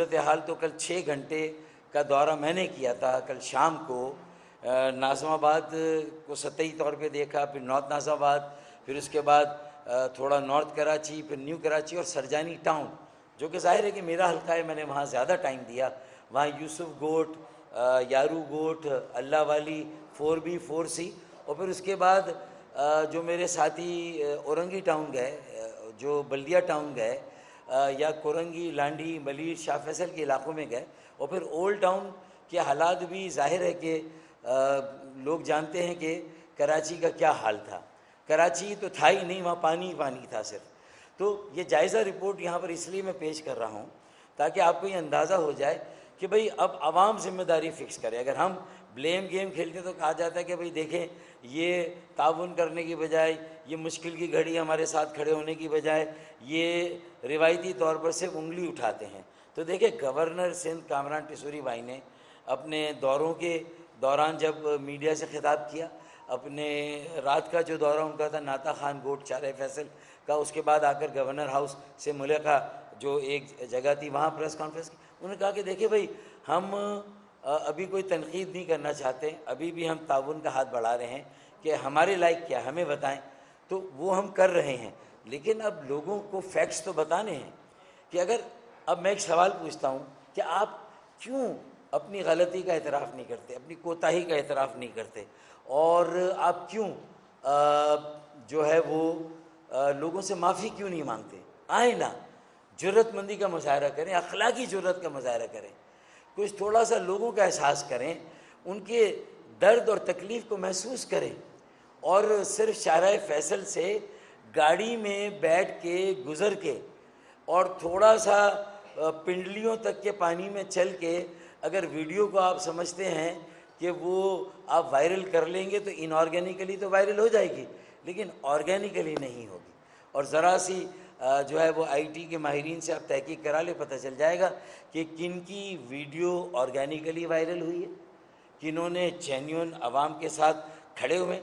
صورتحال تو کل 6 گھنٹے کا دورہ میں نے کیا تھا کل شام کو. ناظم آباد کو سطحی طور پہ دیکھا, پھر نارتھ ناظم آباد, پھر اس کے بعد تھوڑا نارتھ کراچی, پھر نیو کراچی اور سرجانی ٹاؤن, جو کہ ظاہر ہے کہ میرا حلقہ ہے, میں نے وہاں زیادہ ٹائم دیا. وہاں یوسف گوٹ, یارو گوٹ, اللہ والی, 4B 4C, اور پھر اس کے بعد جو میرے ساتھی اورنگی ٹاؤن گئے, جو بلدیہ ٹاؤن گئے, یا کورنگی, لانڈی, ملیر, شاہ فیصل کے علاقوں میں گئے, اور پھر اولڈ ٹاؤن کے حالات بھی ظاہر ہے کہ لوگ جانتے ہیں کہ کراچی کا کیا حال تھا. کراچی تو تھا ہی نہیں, وہاں پانی ہی پانی تھا صرف. تو یہ جائزہ رپورٹ یہاں پر اس لیے میں پیش کر رہا ہوں تاکہ آپ کو یہ اندازہ ہو جائے کہ بھئی اب عوام ذمہ داری فکس کرے. اگر ہم بلیم گیم کھیلتے تو کہا جاتا ہے کہ بھئی دیکھیں یہ تعاون کرنے کی بجائے, یہ مشکل کی گھڑی ہمارے ساتھ کھڑے ہونے کی بجائے یہ روایتی طور پر سے انگلی اٹھاتے ہیں. تو دیکھیں گورنر سندھ کامران ٹیسوری بھائی نے اپنے دوروں کے دوران جب میڈیا سے خطاب کیا, اپنے رات کا جو دورہ ان کا تھا ناتا خان گوٹ چارہ فیصل کا, اس کے بعد آ کر گورنر ہاؤس سے ملکہ جو ایک جگہ تھی وہاں پریس کانفرنس کی, انہوں نے کہا کہ دیکھیں بھئی ہم ابھی کوئی تنقید نہیں کرنا چاہتے, ابھی بھی ہم تعاون کا ہاتھ بڑھا رہے ہیں کہ ہمارے لائق کیا ہمیں بتائیں. تو وہ ہم کر رہے ہیں, لیکن اب لوگوں کو فیکٹس تو بتانے ہیں کہ اگر, اب میں ایک سوال پوچھتا ہوں کہ آپ کیوں اپنی غلطی کا اعتراف نہیں کرتے, اپنی کوتاہی کا اعتراف نہیں کرتے, اور آپ کیوں جو ہے وہ لوگوں سے معافی کیوں نہیں مانگتے؟ آئیں نا, جرت مندی کا مظاہرہ کریں, اخلاقی جرت کا مظاہرہ کریں, کچھ تھوڑا سا لوگوں کا احساس کریں, ان کے درد اور تکلیف کو محسوس کریں, اور صرف شارع فیصل سے گاڑی میں بیٹھ کے گزر کے اور تھوڑا سا پنڈلیوں تک کے پانی میں چل کے اگر ویڈیو کو آپ سمجھتے ہیں کہ وہ آپ وائرل کر لیں گے تو ان آرگینیکلی تو وائرل ہو جائے گی, لیکن آرگینیکلی نہیں ہوگی. اور ذرا سی جو ہے وہ آئی ٹی کے ماہرین سے آپ تحقیق کرا لیں, پتہ چل جائے گا کہ کن کی ویڈیو آرگینیکلی وائرل ہوئی ہے, کنہوں نے جینیون عوام کے ساتھ کھڑے ہوئے.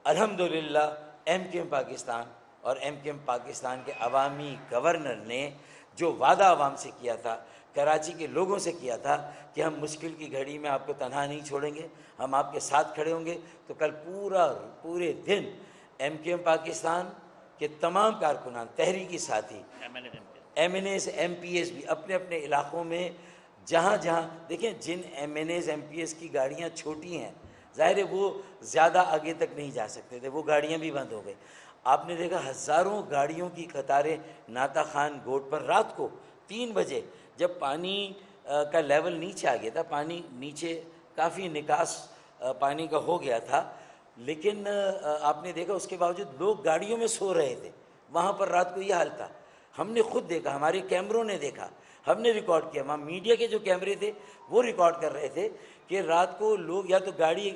الحمدللہ ایم کیو ایم پاکستان اور ایم کیو ایم پاکستان کے عوامی گورنر نے جو وعدہ عوام سے کیا تھا, کراچی کے لوگوں سے کیا تھا کہ ہم مشکل کی گھڑی میں آپ کو تنہا نہیں چھوڑیں گے, ہم آپ کے ساتھ کھڑے ہوں گے. تو کل پورے دن ایم کیو ایم پاکستان کے تمام کارکنان, تحریکی ساتھی, M N As, M P s بھی اپنے اپنے علاقوں میں جہاں جہاں, دیکھیں جن M N As, M P s کی گاڑیاں چھوٹی ہیں, ظاہر ہے وہ زیادہ آگے تک نہیں جا سکتے تھے, وہ گاڑیاں بھی بند ہو گئی. آپ نے دیکھا ہزاروں گاڑیوں کی قطاریں ناتا خان گوٹ پر رات کو 3 بجے جب پانی کا لیول نیچے آ گیا تھا, پانی نیچے کافی نکاس پانی کا ہو گیا تھا, لیکن آپ نے دیکھا اس کے باوجود لوگ گاڑیوں میں سو رہے تھے. وہاں پر رات کو یہ حال تھا, ہم نے خود دیکھا, ہمارے کیمروں نے دیکھا, ہم نے ریکارڈ کیا, وہاں میڈیا کے جو کیمرے تھے وہ ریکارڈ کر رہے تھے کہ رات کو لوگ یا تو گاڑی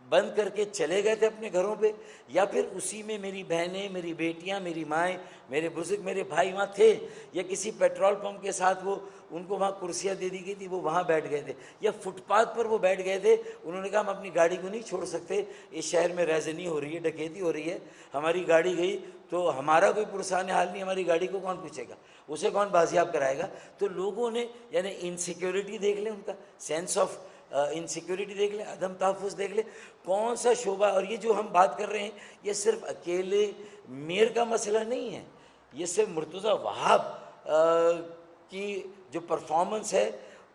بند کر کے چلے گئے تھے اپنے گھروں پہ, یا پھر اسی میں میری بہنیں, میری بیٹیاں, میری مائیں, میرے بزرگ, میرے بھائی وہاں تھے, یا کسی پیٹرول پمپ کے ساتھ وہ ان کو وہاں کرسیاں دے دی گئی تھی, وہ وہاں بیٹھ گئے تھے, یا فٹ پاتھ پر وہ بیٹھ گئے تھے. انہوں نے کہا ہم اپنی گاڑی کو نہیں چھوڑ سکتے, اس شہر میں ریزنی ہو رہی ہے, ڈکیتی ہو رہی ہے, ہماری گاڑی گئی تو ہمارا کوئی پرسان حال نہیں, ہماری گاڑی کو کون پوچھے گا, اسے کون بازیاب کرائے گا. تو لوگوں نے یعنی انسیکیورٹی دیکھ لیں, ان کا سینس آف انسیکیورٹی دیکھ لیں, عدم تحفظ دیکھ لیں, کون سا شعبہ. اور یہ جو ہم بات کر رہے ہیں یہ صرف اکیلے میر کا مسئلہ نہیں ہے, یہ صرف مرتضیٰ وہاب کی جو پرفارمنس ہے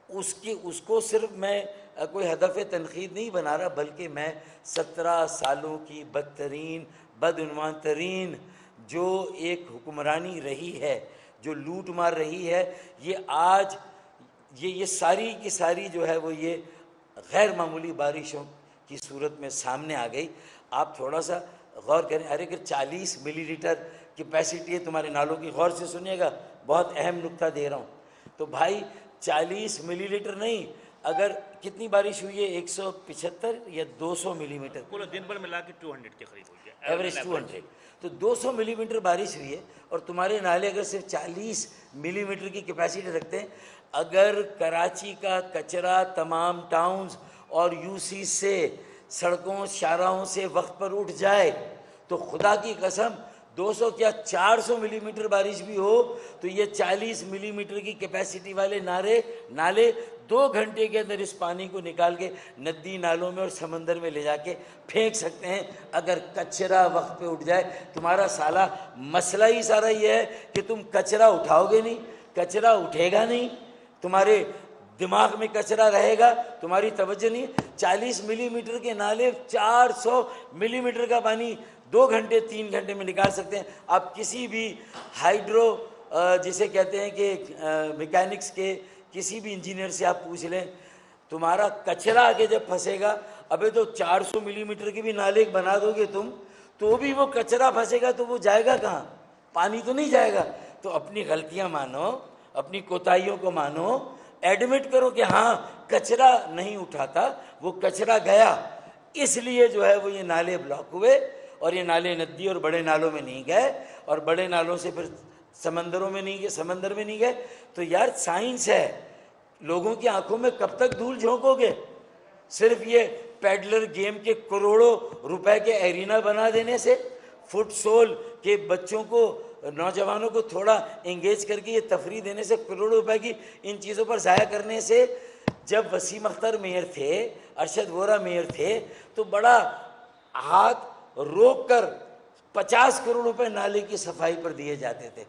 اس کو صرف میں کوئی ہدف تنقید نہیں بنا رہا, بلکہ میں 17 سالوں کی بدترین, بدعنوان ترین جو ایک حکمرانی رہی ہے, جو لوٹ مار رہی ہے, یہ آج یہ ساری کی ساری جو ہے وہ یہ غیر معمولی بارشوں کی صورت میں سامنے آ گئی. آپ تھوڑا سا غور کریں, ارے اگر 40 ملی لیٹر کیپیسٹی ہے تمہارے نالوں کی, غور سے سنیے گا, بہت اہم نکتہ دے رہا ہوں. تو بھائی 40 ملی لیٹر نہیں, اگر کتنی بارش ہوئی ہے, 175 یا 200 ملی میٹر, پورا دن بھر ملا کے 200 کے قریب ہوئی ہے ایوریج 200, تو 200 ملی میٹر بارش ہوئی ہے, اور تمہارے نالے اگر صرف 40 ملی میٹر کی کیپیسٹی رکھتے ہیں. اگر کراچی کا کچرا تمام ٹاؤنز اور یو سی سے, سڑکوں شاہراہوں سے وقت پر اٹھ جائے تو خدا کی قسم 200 کیا 400 ملی میٹر بارش بھی ہو تو یہ 40 ملی میٹر کی کیپیسٹی والے نالے 2 گھنٹے کے اندر اس پانی کو نکال کے ندی نالوں میں اور سمندر میں لے جا کے پھینک سکتے ہیں اگر کچرا وقت پہ اٹھ جائے. تمہارا سالہ مسئلہ ہی سارا یہ ہے کہ تم کچرا اٹھاؤ گے نہیں, کچرا اٹھے گا نہیں, تمہارے دماغ میں کچرا رہے گا, تمہاری توجہ نہیں. 40 ملی میٹر کے نالے 400 ملی میٹر کا پانی 2 گھنٹے 3 گھنٹے میں نکال سکتے ہیں. آپ کسی بھی ہائیڈرو جسے کہتے ہیں کہ میکینکس کے کسی بھی انجینئر سے آپ پوچھ لیں, تمہارا کچرا آگے جب پھنسے گا, ابھی تو 400 ملی میٹر کے بھی نالے بنا دو گے تم, تو بھی وہ کچرا پھنسے گا تو وہ جائے گا کہاں؟ پانی تو نہیں جائے گا. تو اپنی غلطیاں مانو, اپنی کوتاہیوں کو مانو, ایڈمٹ کرو کہ ہاں کچرا نہیں اٹھاتا, وہ کچرا گیا, اس لیے جو ہے وہ یہ نالے بلاک ہوئے, اور یہ نالے ندی اور بڑے نالوں میں نہیں گئے, اور بڑے نالوں سے پھر سمندروں میں نہیں گئے, سمندر میں نہیں گئے. تو یار سائنس ہے, لوگوں کی آنکھوں میں کب تک دھول جھونکو گے؟ صرف یہ پیڈلر گیم کے کروڑوں روپے کے ایرینا بنا دینے سے, فٹ سول کے بچوں کو, نوجوانوں کو تھوڑا انگیج کر کے یہ تفریح دینے سے, کروڑوں روپے کی ان چیزوں پر ضائع کرنے سے. جب وسیم اختر میئر تھے, ارشد وورا میئر تھے, تو بڑا ہاتھ روک کر 50 کروڑ روپے نالے کی صفائی پر دیے جاتے تھے.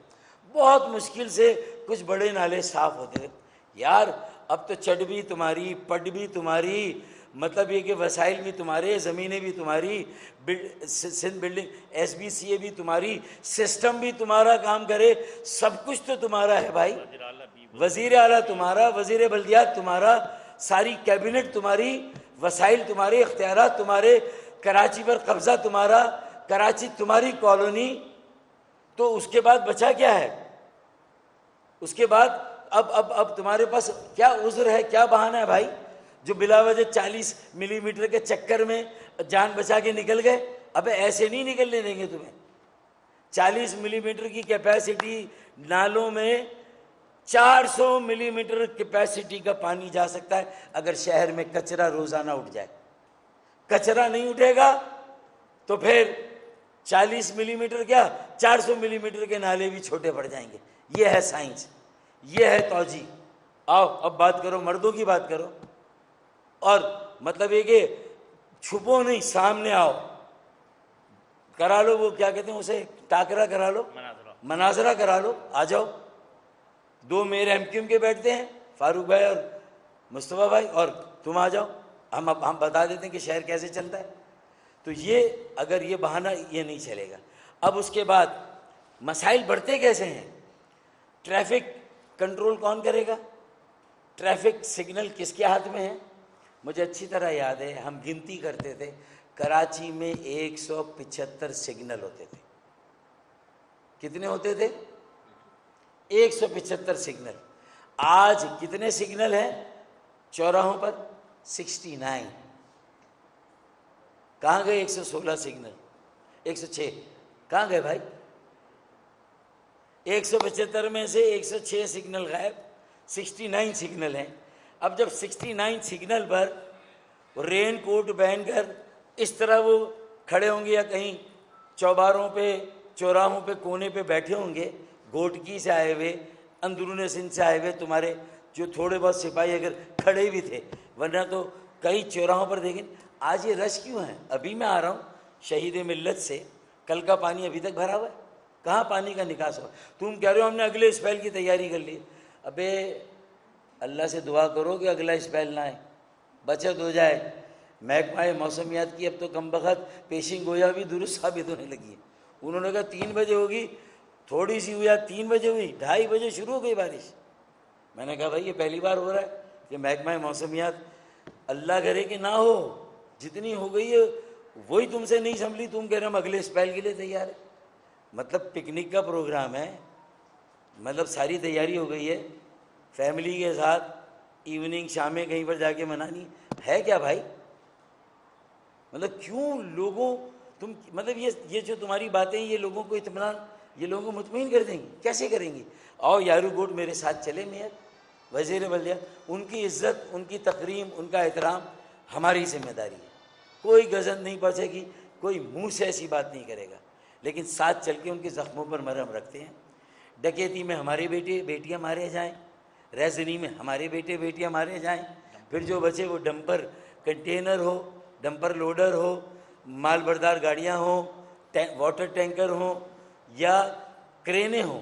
بہت مشکل سے کچھ بڑے نالے صاف ہوتے تھے. یار اب تو چڑ بھی تمہاری, پٹ بھی تمہاری, مطلب یہ کہ وسائل بھی تمہارے, زمینیں بھی تمہاری, Sindh building S B C A بھی تمہاری, سسٹم بھی تمہارا کام کرے, سب کچھ تو تمہارا ہے بھائی. وزیر اعلیٰ تمہارا, وزیر بلدیات تمہارا, ساری کیبنٹ تمہاری, وسائل تمہارے, اختیارات تمہارے, کراچی پر قبضہ تمہارا, کراچی تمہاری کالونی. تو اس کے بعد بچا کیا ہے؟ اس کے بعد اب تمہارے پاس کیا عذر ہے, کیا بہانہ ہے بھائی, جو بلا وجہ 40 ملی میٹر کے چکر میں جان بچا کے نکل گئے؟ ابے ایسے نہیں نکلنے دیں گے تمہیں. 40 ملی میٹر کی کیپیسٹی نالوں میں 400 ملی میٹر کیپیسٹی کا پانی جا سکتا ہے اگر شہر میں کچرا روزانہ اٹھ جائے. کچرا نہیں اٹھے گا تو پھر 40 ملی میٹر کیا 400 ملی میٹر کے نالے بھی چھوٹے پڑ جائیں گے. یہ ہے سائنس, یہ ہے توجیہ. آؤ اب بات کرو, مردوں کی بات کرو, اور مطلب یہ کہ چھپو نہیں, سامنے آؤ, کرا لو وہ کیا کہتے ہیں اسے, ٹاکرا کرا لو, مناظرہ کرا لو, آ جاؤ. 2 میئر ایم کیو ایم کے بیٹھتے ہیں, فاروق بھائی اور مصطفیٰ بھائی, اور تم آ جاؤ, ہم بتا دیتے ہیں کہ شہر کیسے چلتا ہے. تو یہ اگر یہ بہانہ یہ نہیں چلے گا. اب اس کے بعد مسائل بڑھتے کیسے ہیں؟ ٹریفک کنٹرول کون کرے گا؟ ٹریفک سگنل کس کے ہاتھ میں ہے؟ مجھے اچھی طرح یاد ہے, ہم گنتی کرتے تھے, کراچی میں 175 سگنل ہوتے تھے. کتنے ہوتے تھے؟ 175 سگنل. آج کتنے سگنل ہیں چوراہوں پر؟ 69. کہاں گئے 116 سگنل؟ 106 کہاں گئے بھائی؟ 175 میں سے 106 سگنل غائب, 69 سگنل ہیں. اب جب 69 سگنل پر رین کوٹ پہن کر اس طرح وہ کھڑے ہوں گے, یا کہیں چوباروں پہ, چوراہوں پہ, کونے پہ بیٹھے ہوں گے, گھوٹکی سے آئے ہوئے, اندرون سندھ سے آئے ہوئے, تمہارے جو تھوڑے بہت سپاہی اگر کھڑے بھی تھے, ورنہ تو کئی چوراہوں پر دیکھیں. آج یہ رش کیوں ہے؟ ابھی میں آ رہا ہوں شہید ملت سے, کل کا پانی ابھی تک بھرا ہوا ہے, کہاں پانی کا نکاس ہوا؟ تم کہہ رہے ہو ہم نے اگلے اسپیل کی تیاری کر لی. ابے اللہ سے دعا کرو کہ اگلا اسپیل نہ آئے, بچت ہو جائے. محکمہ موسمیات کی اب تو کم بخت پیشین گویا بھی درست ثابت ہونے لگی ہے. انہوں نے کہا 3 بجے ہوگی, تھوڑی سی ہوئی, 3 بجے ہوئی, 2:30 بجے شروع ہو گئی بارش. میں نے کہا بھائی یہ پہلی بار ہو رہا ہے کہ محکمہ موسمیات, اللہ کرے کہ نہ ہو, جتنی ہو گئی ہے وہی تم سے نہیں سنبھلی, تم کہہ رہے ہم اگلے اسپیل کے لیے تیار ہے. مطلب پکنک کا پروگرام ہے, مطلب ساری تیاری ہو گئی ہے, فیملی کے ساتھ ایوننگ شامیں کہیں پر جا کے منانی ہے کیا بھائی؟ مطلب کیوں لوگوں تم, مطلب یہ جو تمہاری باتیں یہ لوگوں کو اطمینان, یہ لوگوں کو مطمئن کر دیں گی؟ کیسے کریں گی؟ آؤ یارو گوٹ میرے ساتھ چلے میئر, وزیر بلدیات, ان کی عزت, ان کی تکریم, ان کا احترام ہماری ذمہ داری ہے. کوئی غضب نہیں پہنچے گی, کوئی منہ سے ایسی بات نہیں کرے گا. لیکن ساتھ چل کے ان کے زخموں پر مرہم رکھتے ہیں. ڈکیتی میں ہمارے بیٹے بیٹیاں مارے جائیں, ریزنی میں ہمارے بیٹے بیٹیاں مارے جائیں, پھر جو بچے وہ ڈمپر کنٹینر ہو, ڈمپر لوڈر ہو, مال بردار گاڑیاں ہوں, واٹر ٹینکر ہوں یا کرینیں ہوں,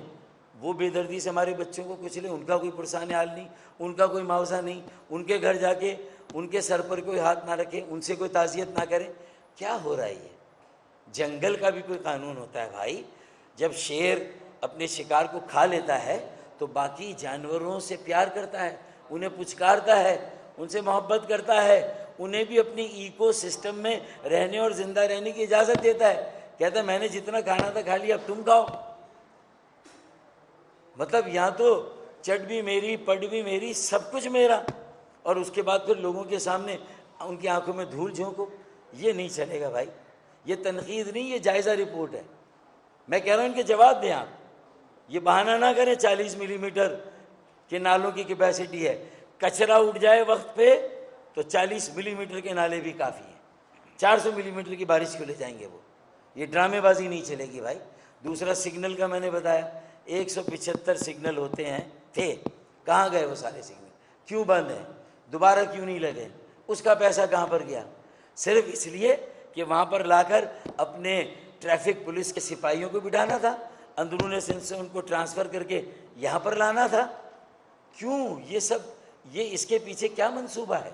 وہ بے دردی سے ہمارے بچوں کو کچلیں, ان کا کوئی پرسان حال نہیں, ان کا کوئی معاوضہ نہیں, ان کے گھر جا کے ان کے سر پر کوئی ہاتھ نہ رکھے, ان سے کوئی تعزیت نہ کرے. کیا ہو رہا ہے یہ؟ جنگل کا بھی کوئی قانون ہوتا ہے بھائی. جب شیر اپنے شکار کو کھا لیتا ہے تو باقی جانوروں سے پیار کرتا ہے, انہیں پچکارتا ہے, ان سے محبت کرتا ہے, انہیں بھی اپنی ایکو سسٹم میں رہنے اور زندہ رہنے کی اجازت دیتا ہے. کہتا ہے میں نے جتنا کھانا تھا کھا لیا, اب تم کھاؤ. مطلب یہاں تو چٹ بھی میری, پٹ بھی میری, سب کچھ میرا, اور اس کے بعد پھر لوگوں کے سامنے ان کی آنکھوں میں دھول جھونکو. یہ نہیں چلے گا بھائی. یہ تنقید نہیں, یہ جائزہ رپورٹ ہے. میں کہہ رہا ہوں ان کے جواب دیں آپ, یہ بہانہ نہ کریں 40 ملی میٹر کے نالوں کی کیپیسٹی ہے. کچرا اٹھ جائے وقت پہ تو 40 ملی میٹر کے نالے بھی کافی ہیں. 400 ملی میٹر کی بارش کو لے جائیں گے وہ. یہ ڈرامے بازی نہیں چلے گی بھائی. دوسرا سگنل کا میں نے بتایا 175 سگنل ہوتے ہیں, تھے, کہاں گئے وہ سارے سگنل؟ کیوں بند ہیں؟ دوبارہ کیوں نہیں لگے؟ اس کا پیسہ کہاں پر گیا؟ صرف اس لیے کہ وہاں پر لا کر اپنے ٹریفک پولیس کے سپاہیوں کو بٹھانا تھا, اندرون سندھ سے ان کو ٹرانسفر کر کے یہاں پر لانا تھا. کیوں یہ سب؟ یہ اس کے پیچھے کیا منصوبہ ہے؟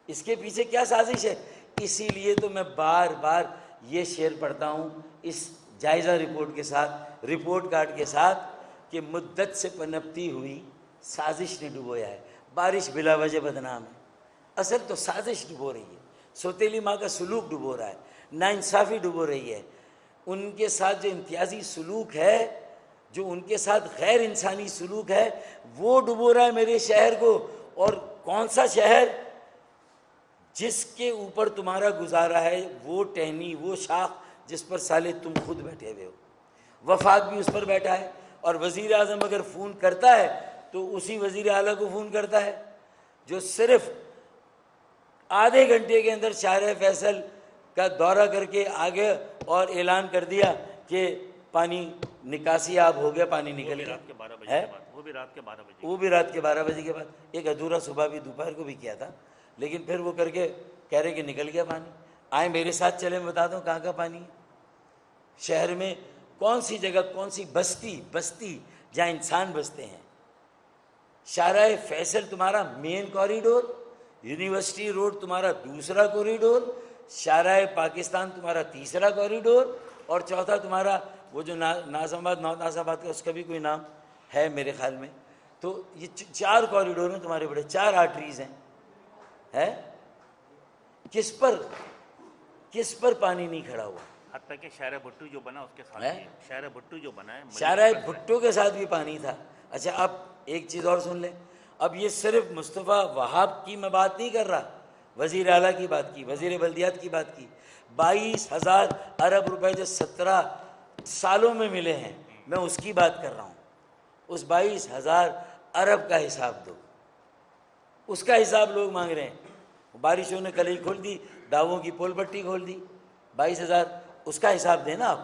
اس کے پیچھے کیا سازش ہے؟ اسی لیے تو میں بار بار یہ شعر پڑھتا ہوں اس جائزہ رپورٹ کے ساتھ, رپورٹ کارڈ کے ساتھ, کہ مدت سے پنپتی ہوئی سازش نے ڈبویا ہے. بارش بلا وجہ بدنام ہے, اصل تو سازش ڈبو رہی ہے. سوتیلی ماں کا سلوک ڈبو رہا ہے, ناانصافی ڈبو رہی ہے. ان کے ساتھ جو امتیازی سلوک ہے, جو ان کے ساتھ غیر انسانی سلوک ہے, وہ ڈبو رہا ہے میرے شہر کو. اور کون سا شہر؟ جس کے اوپر تمہارا گزارا ہے وہ ٹہنی, وہ شاخ جس پر سالے تم خود بیٹھے ہوئے ہو. وفاق بھی اس پر بیٹھا ہے, اور وزیر اعظم اگر فون کرتا ہے تو اسی وزیر اعلیٰ کو فون کرتا ہے جو صرف آدھے گھنٹے کے اندر شارع فیصل کا دورہ کر کے آگے اور اعلان کر دیا کہ پانی نکاسی آب ہو گیا, پانی نکل گیا. رات کے 12 بجے کے بعد, وہ بھی رات کے 12 بجے, وہ بھی رات کے 12 بجے کے بعد. ایک ادھورا صبح بھی دوپہر کو بھی کیا تھا, لیکن پھر وہ کر کے کہہ رہے کہ نکل گیا پانی. آئیں میرے ساتھ چلے, میں بتا دوں کہاں کا پانی ہے. شہر میں کون سی جگہ, کون سی بستی جہاں انسان بستے ہیں. شارع فیصل تمہارا مین کوریڈور, یونیورسٹی روڈ تمہارا دوسرا کوریڈور, شارع پاکستان تمہارا تیسرا کوریڈور, اور چوتھا تمہارا وہ جو ناظم آباد, ناظم آباد کا اس کا بھی کوئی نام ہے میرے خیال میں. تو یہ 4 کوریڈور ہیں تمہارے بڑے, 4 آرٹریز ہیں. ہے کس پر پانی نہیں کھڑا ہوا؟ حتیٰ کہ شارع بھٹو جو بنا اس کے ساتھ, شارع بھٹو جو بنا ہے, شارع بھٹو کے ساتھ بھی پانی تھا. اچھا اب ایک چیز اور سن لیں. اب یہ صرف مصطفیٰ وہاب کی میں بات نہیں کر رہا, وزیر اعلیٰ کی بات کی, وزیر بلدیات کی بات کی. 22,000 ارب روپے جو 17 سالوں میں ملے ہیں, میں اس کی بات کر رہا ہوں. اس 22,000 ارب کا حساب دو, اس کا حساب لوگ مانگ رہے ہیں. بارشوں نے کلئی کھول دی, داووں کی پول پٹی کھول دی. 22,000 اس کا حساب دینا آپ.